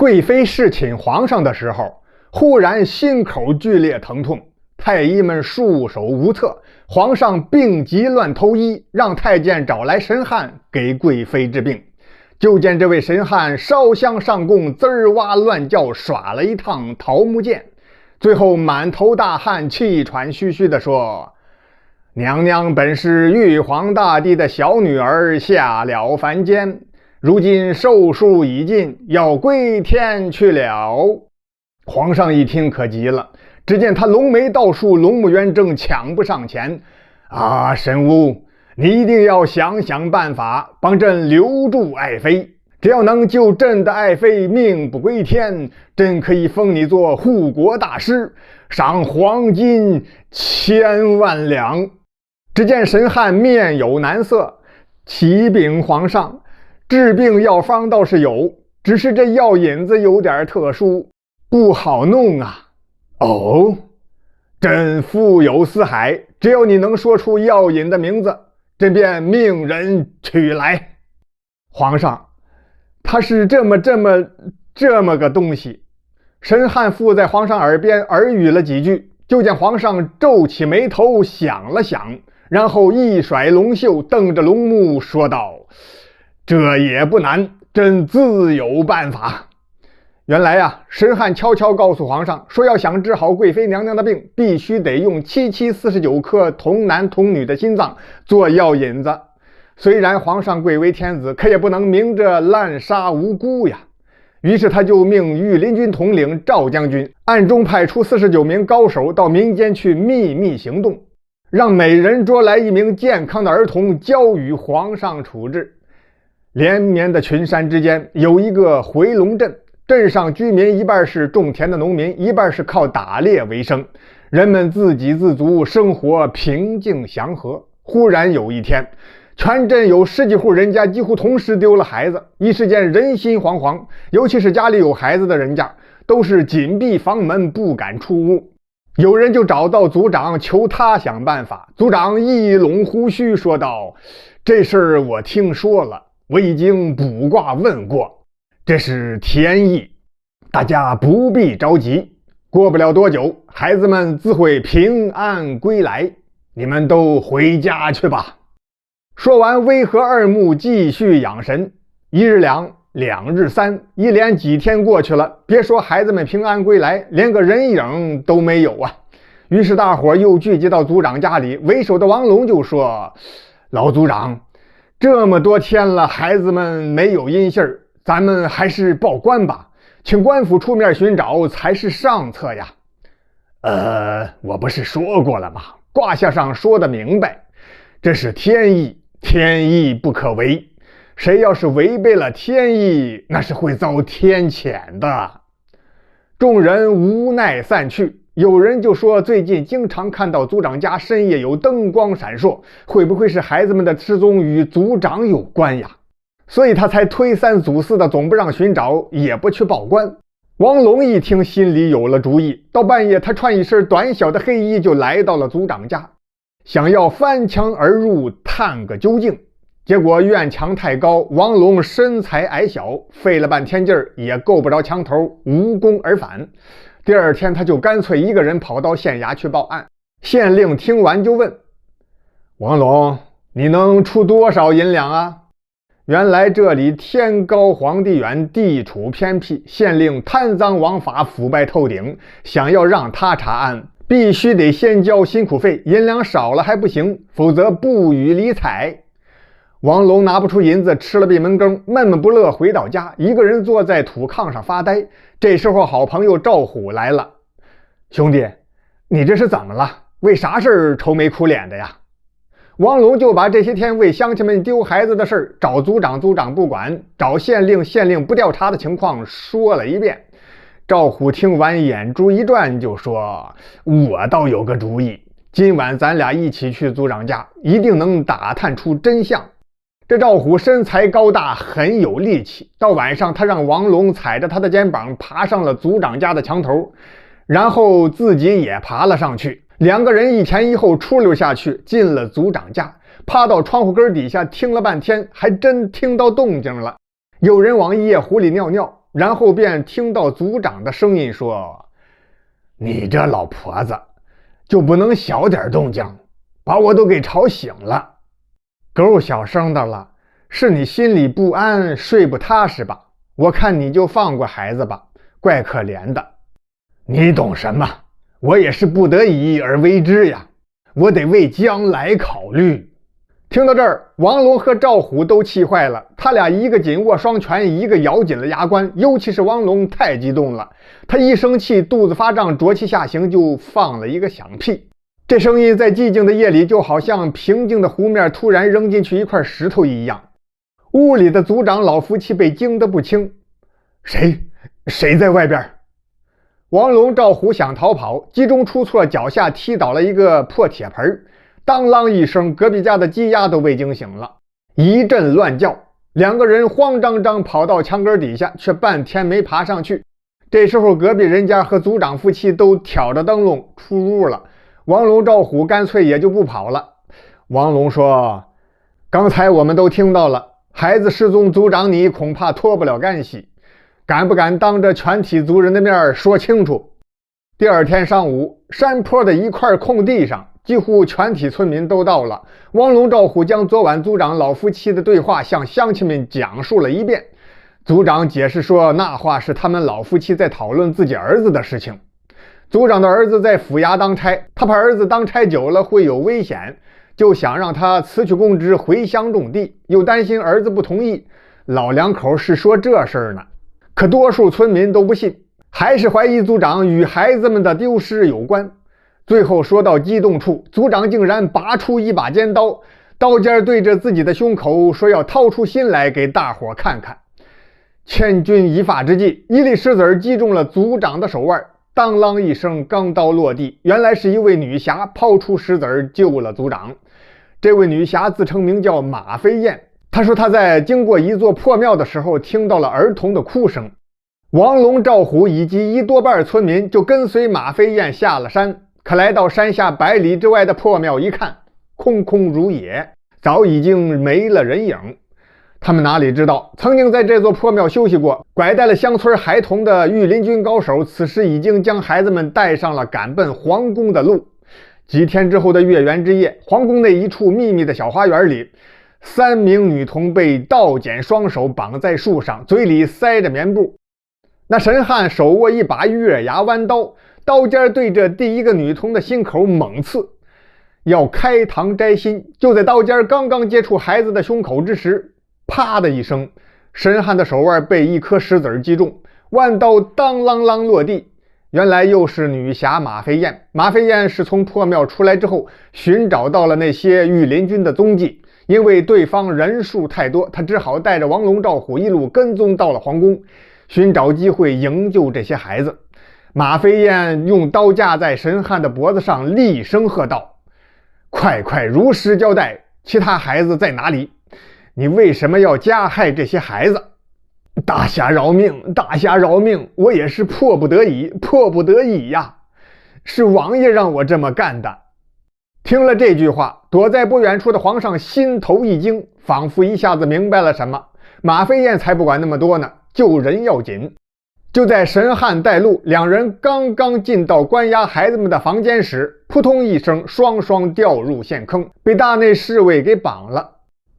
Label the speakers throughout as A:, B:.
A: 贵妃侍寝皇上的时候，忽然心口剧烈疼痛，太医们束手无策，皇上病急乱投医，让太监找来神汉给贵妃治病。就见这位神汉烧香上供，滋儿哇乱叫，耍了一趟桃木剑，最后满头大汗，气喘吁吁地说：娘娘本是玉皇大帝的小女儿，下了凡间，如今寿数已尽，要归天去了。皇上一听可急了，只见他龙眉倒竖，龙目圆睁，抢不上前。啊，神巫，你一定要想想办法，帮朕留住爱妃。只要能救朕的爱妃命不归天，朕可以封你做护国大师，赏黄金1000万两。只见神汉面有难色，启禀皇上，治病药方倒是有，只是这药引子有点特殊，不好弄啊。哦，朕腹有四海，只要你能说出药引的名字，朕便命人取来。皇上，他是这么个东西。神汉附在皇上耳边耳语了几句，就见皇上皱起眉头想了想，然后一甩龙袖，瞪着龙目说道：这也不难，朕自有办法。原来啊，神汉悄悄告诉皇上说，要想治好贵妃娘娘的病，必须得用7749颗童男童女的心脏做药引子。虽然皇上贵为天子，可也不能明着滥杀无辜呀。于是他就命御林军统领赵将军暗中派出49名高手到民间去秘密行动，让每人捉来一名健康的儿童，交与皇上处置。连绵的群山之间有一个回龙镇，镇上居民一半是种田的农民，一半是靠打猎为生，人们自给自足，生活平静祥和。忽然有一天，全镇有10几户人家几乎同时丢了孩子，一时间人心惶惶，尤其是家里有孩子的人家，都是紧闭房门，不敢出屋。有人就找到族长，求他想办法。族长一拢胡须说道：这事儿我听说了，我已经卜卦问过，这是天意，大家不必着急，过不了多久，孩子们自会平安归来，你们都回家去吧。说完，微合二目，继续养神。1日2，2日3，一连几天过去了，别说孩子们平安归来，连个人影都没有啊。于是大伙又聚集到族长家里，为首的王龙就说：老族长，这么多天了，孩子们没有音信儿，咱们还是报官吧，请官府出面寻找才是上策呀。我不是说过了吗？卦象上说的明白，这是天意，天意不可违，谁要是违背了天意，那是会遭天谴的。众人无奈散去。有人就说，最近经常看到族长家深夜有灯光闪烁，会不会是孩子们的失踪与族长有关呀？所以他才推三阻四的，总不让寻找，也不去报官。王龙一听，心里有了主意。到半夜，他穿一身短小的黑衣，就来到了族长家，想要翻墙而入，探个究竟。结果院墙太高，王龙身材矮小，费了半天劲儿也够不着墙头，无功而返。第二天，他就干脆一个人跑到县衙去报案。县令听完就问：王龙，你能出多少银两啊？原来这里天高皇帝远，地处偏僻，县令贪赃枉法，腐败透顶，想要让他查案，必须得先交辛苦费，银两少了还不行，否则不予理睬。王龙拿不出银子，吃了闭门羹，闷闷不乐回到家，一个人坐在土炕上发呆。这时候好朋友赵虎来了：兄弟，你这是怎么了？为啥事儿愁眉苦脸的呀？王龙就把这些天为乡亲们丢孩子的事儿找族长，族长不管；找县令，县令不调查的情况说了一遍。赵虎听完眼珠一转，就说：我倒有个主意，今晚咱俩一起去族长家，一定能打探出真相。这赵虎身材高大，很有力气。到晚上，他让王龙踩着他的肩膀爬上了族长家的墙头，然后自己也爬了上去。两个人一前一后出溜下去，进了族长家，趴到窗户根底下听了半天，还真听到动静了。有人往夜壶里尿尿，然后便听到族长的声音说：“你这老婆子就不能小点动静，把我都给吵醒了。够小声的了，是你心里不安，睡不踏实吧？我看你就放过孩子吧，怪可怜的。你懂什么？我也是不得已而为之呀，我得为将来考虑。”听到这儿，王龙和赵虎都气坏了，他俩一个紧握双拳，一个咬紧了牙关。尤其是王龙太激动了，他一生气，肚子发胀，浊气下行，就放了一个响屁。这声音在寂静的夜里，就好像平静的湖面突然扔进去一块石头一样。屋里的族长老夫妻被惊得不轻。谁在外边？王龙、赵虎想逃跑，集中出错，脚下踢倒了一个破铁盆，当啷一声，隔壁家的鸡鸭都被惊醒了，一阵乱叫。两个人慌张张跑到墙根底下，却半天没爬上去。这时候隔壁人家和族长夫妻都挑着灯笼出屋了，王龙、赵虎干脆也就不跑了。王龙说：“刚才我们都听到了，孩子失踪，族长你恐怕脱不了干系，敢不敢当着全体族人的面说清楚？”第二天上午，山坡的一块空地上，几乎全体村民都到了。王龙、赵虎将昨晚族长老夫妻的对话向乡亲们讲述了一遍。族长解释说，那话是他们老夫妻在讨论自己儿子的事情。族长的儿子在府衙当差，他怕儿子当差久了会有危险，就想让他辞去公职回乡种地，又担心儿子不同意。老两口是说这事儿呢，可多数村民都不信，还是怀疑族长与孩子们的丢失有关。最后说到激动处，族长竟然拔出一把尖刀，刀尖对着自己的胸口，说要掏出心来给大伙看看。千钧一发之际，一粒石子击中了族长的手腕，当啷一声，钢刀落地。原来是一位女侠抛出石子救了族长。这位女侠自称名叫马飞燕，她说她在经过一座破庙的时候，听到了儿童的哭声。王龙、赵虎以及一多半村民就跟随马飞燕下了山，可来到山下100里之外的破庙一看，空空如也，早已经没了人影。他们哪里知道，曾经在这座破庙休息过、拐带了乡村孩童的御林军高手，此时已经将孩子们带上了赶奔皇宫的路。几天之后的月圆之夜，皇宫内一处秘密的小花园里，3名女童被倒剪双手绑在树上，嘴里塞着棉布。那神汉手握一把月牙弯刀，刀尖对着第一个女童的心口猛刺，要开膛摘心。就在刀尖刚刚接触孩子的胸口之时，啪的一声，神汉的手腕被一颗石子击中，弯刀当啷啷落地。原来又是女侠马飞燕。马飞燕是从破庙出来之后，寻找到了那些御林军的踪迹，因为对方人数太多，他只好带着王龙、赵虎一路跟踪到了皇宫，寻找机会营救这些孩子。马飞燕用刀架在神汉的脖子上，厉声喝道：“快快如实交代，其他孩子在哪里？你为什么要加害这些孩子？”“大侠饶命，大侠饶命，我也是迫不得已呀，是王爷让我这么干的。”听了这句话，躲在不远处的皇上心头一惊，仿佛一下子明白了什么。马飞燕才不管那么多呢，救人要紧。就在神汉带路，两人刚刚进到关押孩子们的房间时，扑通一声，双双掉入陷坑，被大内侍卫给绑了。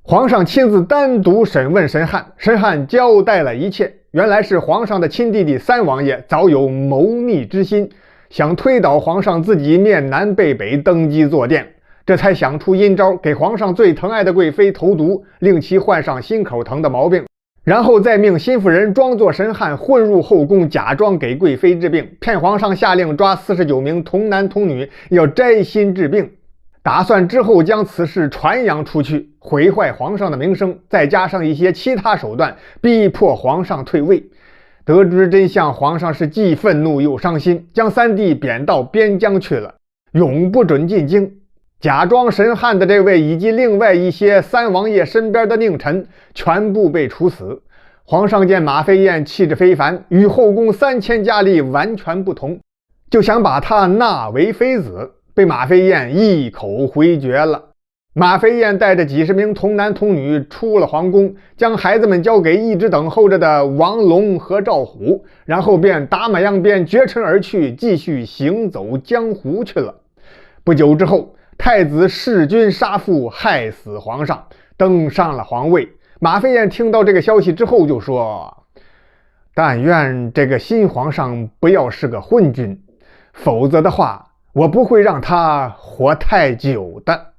A: 皇上亲自单独审问神汉，神汉交代了一切。原来是皇上的亲弟弟三王爷早有谋逆之心，想推倒皇上自己面南背北登基坐殿，这才想出阴招，给皇上最疼爱的贵妃投毒，令其患上心口疼的毛病，然后再命心腹人装作神汉混入后宫，假装给贵妃治病，骗皇上下令抓49名童男童女，要摘心治病，打算之后将此事传扬出去，毁坏皇上的名声，再加上一些其他手段，逼迫皇上退位。得知真相，皇上是既愤怒又伤心，将三弟贬到边疆去了，永不准进京。假装神汉的这位以及另外一些三王爷身边的佞臣全部被处死。皇上见马飞燕气质非凡，与后宫3000佳丽完全不同，就想把她纳为妃子，被马飞燕一口回绝了。马飞燕带着几十名童男童女出了皇宫，将孩子们交给一直等候着的王龙和赵虎，然后便打马扬鞭，绝尘而去，继续行走江湖去了。不久之后，太子弑君杀父，害死皇上，登上了皇位。马飞燕听到这个消息之后就说：但愿这个新皇上不要是个昏君，否则的话我不会让他活太久的。